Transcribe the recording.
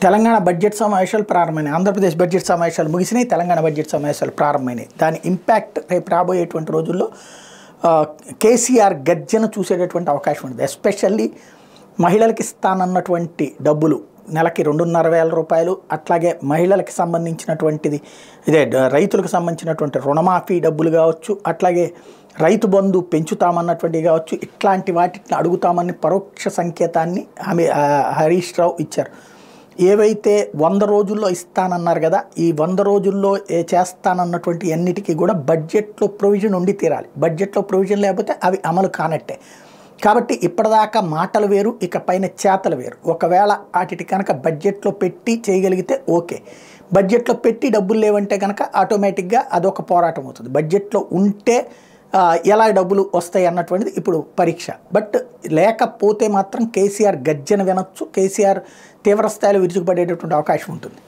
Telangana budget సమావేశాలు ప్రారంభమైనాయి. Andhra Pradesh budget సమావేశాలు ముగిసినాయి. Telangana budget సమావేశాలు ప్రారంభమైనాయి. దాని ఇంపాక్ట్ రేపు రాబోయేటువంటి రోజుల్లో కేసీఆర్ గర్జన చూసేటటువంటి అవకాశం ఉంటుంది. ఎస్పెషల్లీ మహిళలకు ఇస్తానన్నటువంటి డబ్బులు నెలకి 2,500 రూపాయలు, అట్లాగే మహిళలకు సంబంధించినటువంటిది ఇదే రైతులకు సంబంధించినటువంటి రుణమాఫీ డబ్బులు కావచ్చు, అట్లాగే రైతు బంధు పెంచుతామన్నటువంటివి కావచ్చు, ఇట్లాంటి వాటిని అడుగుతామని పరోక్ష సంకేతాన్ని హరీష్ రావు ఇచ్చారు. ఏవైతే 100 రోజుల్లో ఇస్తానన్నారు కదా, ఈ 100 రోజుల్లో చేస్తానన్నటువంటి అన్నిటికీ కూడా బడ్జెట్లో ప్రొవిజన్ ఉండి తీరాలి. బడ్జెట్లో ప్రొవిజన్ లేకపోతే అవి అమలు కానట్టే. కాబట్టి ఇప్పటిదాకా మాటలు వేరు, ఇక పైన చేతలు వేరు. ఒకవేళ వాటికి కనుక బడ్జెట్లో పెట్టి చేయగలిగితే ఓకే. బడ్జెట్లో పెట్టి డబ్బులు లేవంటే కనుక ఆటోమేటిక్గా అదొక పోరాటం అవుతుంది. బడ్జెట్లో ఉంటే ఎలా డబ్బులు వస్తాయి అన్నటువంటిది ఇప్పుడు పరీక్ష. బట్ లేకపోతే మాత్రం కేసీఆర్ గర్జన వినొచ్చు, కేసీఆర్ తీవ్రస్థాయిలో విరుచుకుపడేటటువంటి అవకాశం ఉంటుంది.